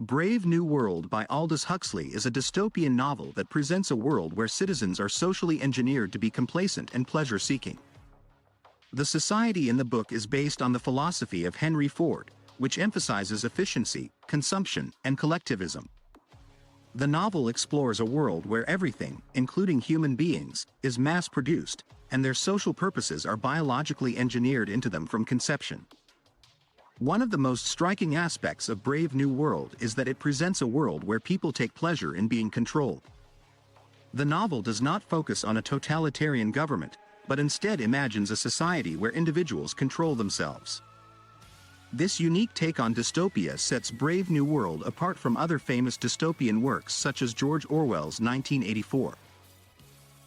Brave New World by Aldous Huxley is a dystopian novel that presents a world where citizens are socially engineered to be complacent and pleasure-seeking. The society in the book is based on the philosophy of Henry Ford, which emphasizes efficiency, consumption, and collectivism. The novel explores a world where everything, including human beings, is mass-produced, and their social purposes are biologically engineered into them from conception. One of the most striking aspects of Brave New World is that it presents a world where people take pleasure in being controlled. The novel does not focus on a totalitarian government, but instead imagines a society where individuals control themselves. This unique take on dystopia sets Brave New World apart from other famous dystopian works such as George Orwell's 1984.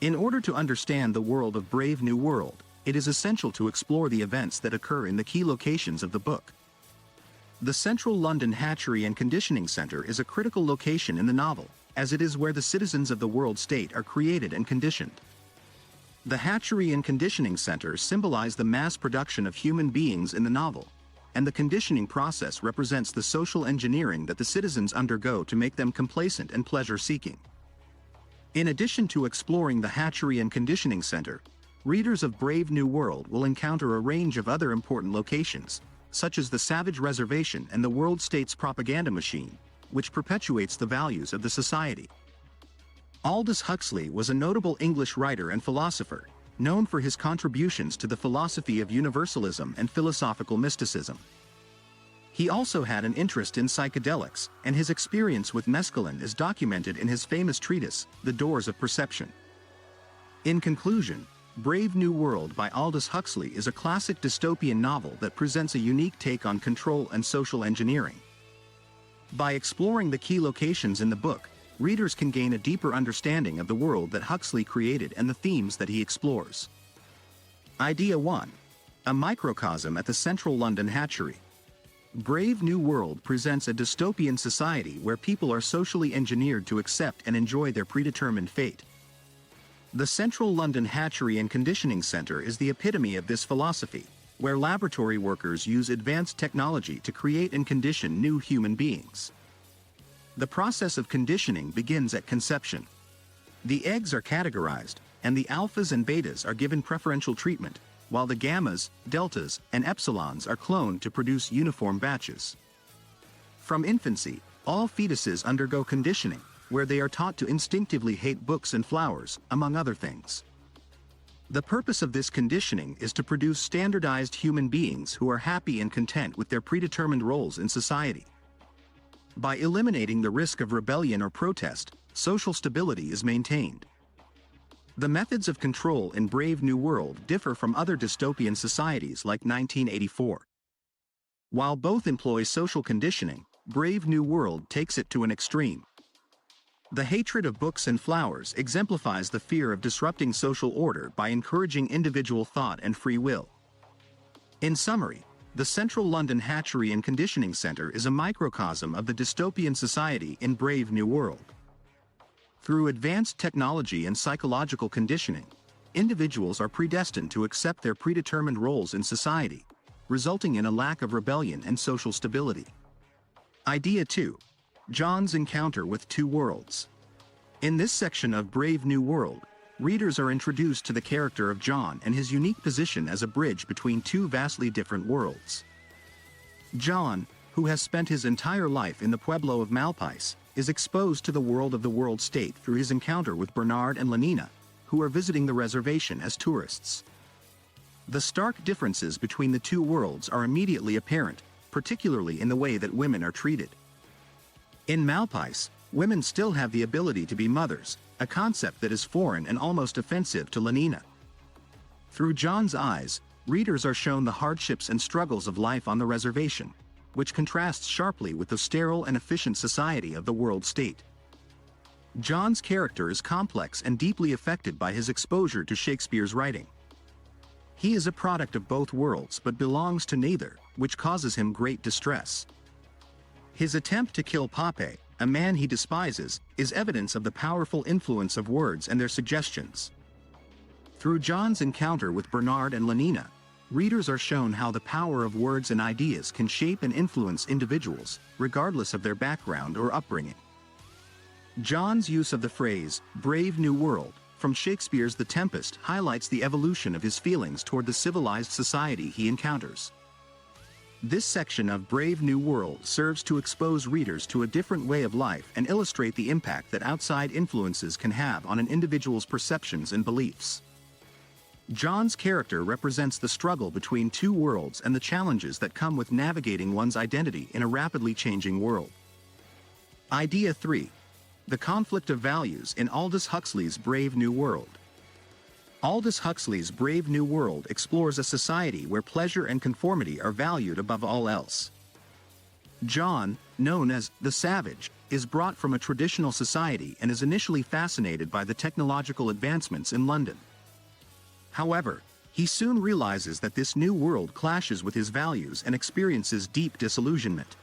In order to understand the world of Brave New World, it is essential to explore the events that occur in the key locations of the book. The Central London Hatchery and Conditioning Centre is a critical location in the novel, as it is where the citizens of the world state are created and conditioned. The Hatchery and Conditioning Centre symbolize the mass production of human beings in the novel, and the conditioning process represents the social engineering that the citizens undergo to make them complacent and pleasure-seeking. In addition to exploring the Hatchery and Conditioning Centre, readers of Brave New World will encounter a range of other important locations, such as the Savage Reservation and the World State's propaganda machine, which perpetuates the values of the society. Aldous Huxley was a notable English writer and philosopher, known for his contributions to the philosophy of universalism and philosophical mysticism. He also had an interest in psychedelics, and his experience with mescaline is documented in his famous treatise, The Doors of Perception. In conclusion, Brave New World by Aldous Huxley is a classic dystopian novel that presents a unique take on control and social engineering. By exploring the key locations in the book, readers can gain a deeper understanding of the world that Huxley created and the themes that he explores. Idea 1. A microcosm at the Central London Hatchery. Brave New World presents a dystopian society where people are socially engineered to accept and enjoy their predetermined fate. The Central London Hatchery and Conditioning Centre is the epitome of this philosophy, where laboratory workers use advanced technology to create and condition new human beings. The process of conditioning begins at conception. The eggs are categorized, and the alphas and betas are given preferential treatment, while the gammas, deltas, and epsilons are cloned to produce uniform batches. From infancy, all fetuses undergo conditioning, where they are taught to instinctively hate books and flowers, among other things. The purpose of this conditioning is to produce standardized human beings who are happy and content with their predetermined roles in society. By eliminating the risk of rebellion or protest, social stability is maintained. The methods of control in Brave New World differ from other dystopian societies like 1984. While both employ social conditioning, Brave New World takes it to an extreme. The hatred of books and flowers exemplifies the fear of disrupting social order by encouraging individual thought and free will. In summary, the Central London Hatchery and Conditioning Centre is a microcosm of the dystopian society in Brave New World. Through advanced technology and psychological conditioning, individuals are predestined to accept their predetermined roles in society, resulting in a lack of rebellion and social stability. Idea 2. John's encounter with two worlds. In this section of Brave New World, readers are introduced to the character of John and his unique position as a bridge between two vastly different worlds. John, who has spent his entire life in the Pueblo of Malpais, is exposed to the world of the world state through his encounter with Bernard and Lenina, who are visiting the reservation as tourists. The stark differences between the two worlds are immediately apparent, particularly in the way that women are treated. In Malpais, women still have the ability to be mothers, a concept that is foreign and almost offensive to Lenina. Through John's eyes, readers are shown the hardships and struggles of life on the reservation, which contrasts sharply with the sterile and efficient society of the world state. John's character is complex and deeply affected by his exposure to Shakespeare's writing. He is a product of both worlds but belongs to neither, which causes him great distress. His attempt to kill Pape, a man he despises, is evidence of the powerful influence of words and their suggestions. Through John's encounter with Bernard and Lenina, readers are shown how the power of words and ideas can shape and influence individuals, regardless of their background or upbringing. John's use of the phrase, "Brave New World," from Shakespeare's The Tempest highlights the evolution of his feelings toward the civilized society he encounters. This section of Brave New World serves to expose readers to a different way of life and illustrate the impact that outside influences can have on an individual's perceptions and beliefs. John's character represents the struggle between two worlds and the challenges that come with navigating one's identity in a rapidly changing world. Idea 3. The conflict of values in Aldous Huxley's Brave New World. Aldous Huxley's Brave New World explores a society where pleasure and conformity are valued above all else. John, known as the Savage, is brought from a traditional society and is initially fascinated by the technological advancements in London. However, he soon realizes that this new world clashes with his values and experiences deep disillusionment.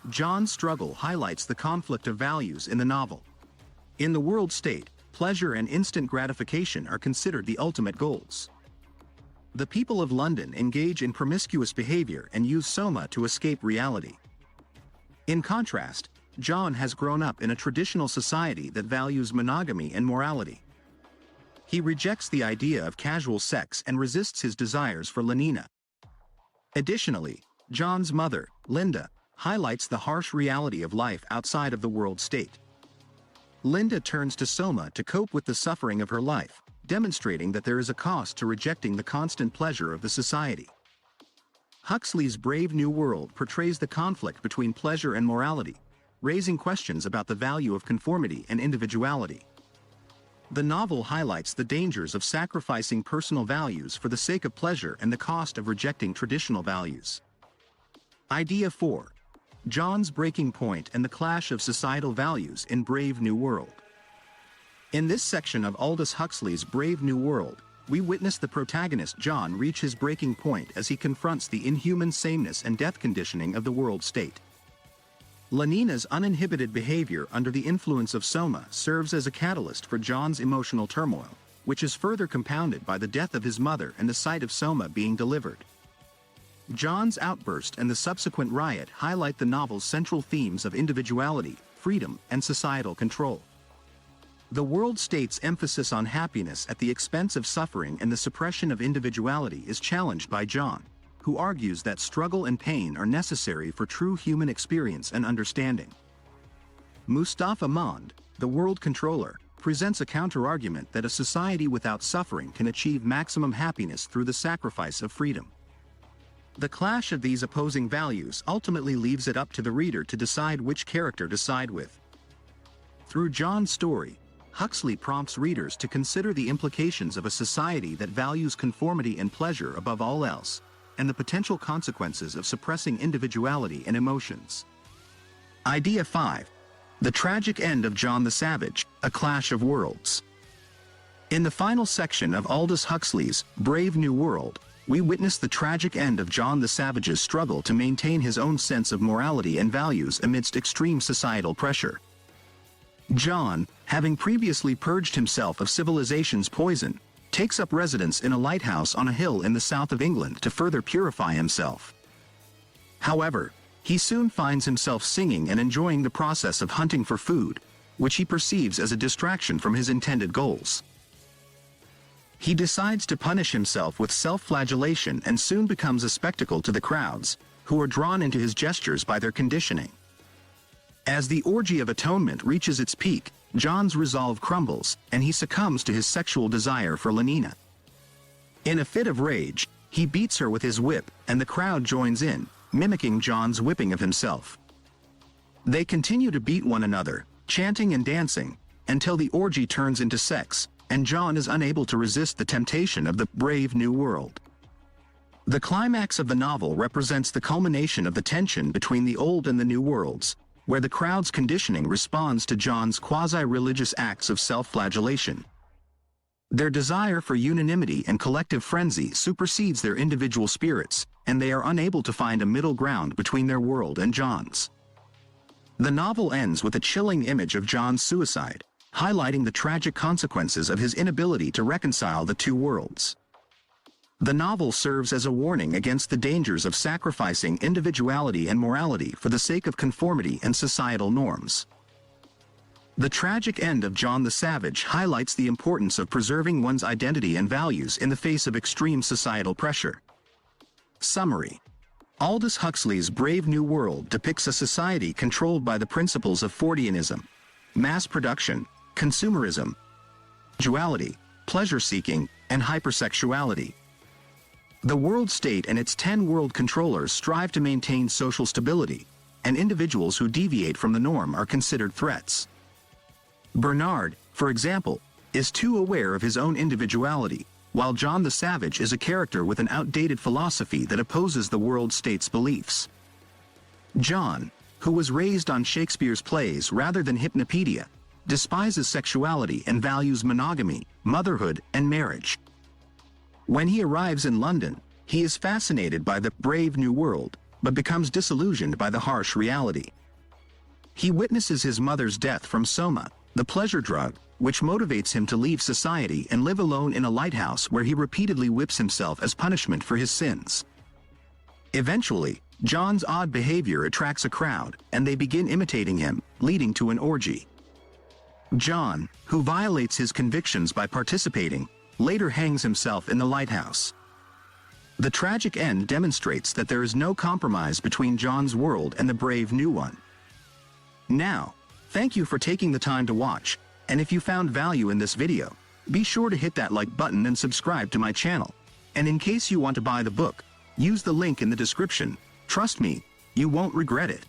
John's struggle highlights the conflict of values in the novel. In the world state, pleasure and instant gratification are considered the ultimate goals. The people of London engage in promiscuous behavior and use soma to escape reality. In contrast, John has grown up in a traditional society that values monogamy and morality. He rejects the idea of casual sex and resists his desires for Lenina. Additionally, John's mother, Linda, highlights the harsh reality of life outside of the world state. Linda turns to soma to cope with the suffering of her life, demonstrating that there is a cost to rejecting the constant pleasure of the society. Huxley's Brave New World portrays the conflict between pleasure and morality, raising questions about the value of conformity and individuality. The novel highlights the dangers of sacrificing personal values for the sake of pleasure and the cost of rejecting traditional values. Idea 4. John's breaking point and the clash of societal values in Brave New World. In this section of Aldous Huxley's Brave New World, we witness the protagonist John reach his breaking point as he confronts the inhuman sameness and death conditioning of the world state. Lenina's uninhibited behavior under the influence of soma serves as a catalyst for John's emotional turmoil, which is further compounded by the death of his mother and the sight of soma being delivered. John's outburst and the subsequent riot highlight the novel's central themes of individuality, freedom, and societal control. The world state's emphasis on happiness at the expense of suffering and the suppression of individuality is challenged by John, who argues that struggle and pain are necessary for true human experience and understanding. Mustafa Mond, the world controller, presents a counter-argument that a society without suffering can achieve maximum happiness through the sacrifice of freedom. The clash of these opposing values ultimately leaves it up to the reader to decide which character to side with. Through John's story, Huxley prompts readers to consider the implications of a society that values conformity and pleasure above all else, and the potential consequences of suppressing individuality and emotions. Idea 5. The tragic end of John the Savage, A Clash of Worlds. In the final section of Aldous Huxley's Brave New World, we witness the tragic end of John the Savage's struggle to maintain his own sense of morality and values amidst extreme societal pressure. John, having previously purged himself of civilization's poison, takes up residence in a lighthouse on a hill in the south of England to further purify himself. However, he soon finds himself singing and enjoying the process of hunting for food, which he perceives as a distraction from his intended goals. He decides to punish himself with self-flagellation and soon becomes a spectacle to the crowds, who are drawn into his gestures by their conditioning. As the orgy of atonement reaches its peak, John's resolve crumbles, and he succumbs to his sexual desire for Lenina. In a fit of rage, he beats her with his whip, and the crowd joins in, mimicking John's whipping of himself. They continue to beat one another, chanting and dancing, until the orgy turns into sex, and John is unable to resist the temptation of the Brave New World. The climax of the novel represents the culmination of the tension between the old and the new worlds, where the crowd's conditioning responds to John's quasi-religious acts of self-flagellation. Their desire for unanimity and collective frenzy supersedes their individual spirits, and they are unable to find a middle ground between their world and John's. The novel ends with a chilling image of John's suicide, highlighting the tragic consequences of his inability to reconcile the two worlds. The novel serves as a warning against the dangers of sacrificing individuality and morality for the sake of conformity and societal norms. The tragic end of John the Savage highlights the importance of preserving one's identity and values in the face of extreme societal pressure. Summary: Aldous Huxley's Brave New World depicts a society controlled by the principles of Fordianism, mass production, consumerism, duality, pleasure-seeking, and hypersexuality. The world state and its 10 world controllers strive to maintain social stability, and individuals who deviate from the norm are considered threats. Bernard, for example, is too aware of his own individuality, while John the Savage is a character with an outdated philosophy that opposes the world state's beliefs. John, who was raised on Shakespeare's plays rather than Hypnopedia, despises sexuality and values monogamy, motherhood, and marriage. When he arrives in London, he is fascinated by the brave new world, but becomes disillusioned by the harsh reality. He witnesses his mother's death from soma, the pleasure drug, which motivates him to leave society and live alone in a lighthouse where he repeatedly whips himself as punishment for his sins. Eventually, John's odd behavior attracts a crowd, and they begin imitating him, leading to an orgy. John, who violates his convictions by participating, later hangs himself in the lighthouse. The tragic end demonstrates that there is no compromise between John's world and the brave new one. Now, thank you for taking the time to watch, and if you found value in this video, be sure to hit that like button and subscribe to my channel. And in case you want to buy the book, use the link in the description. Trust me, you won't regret it.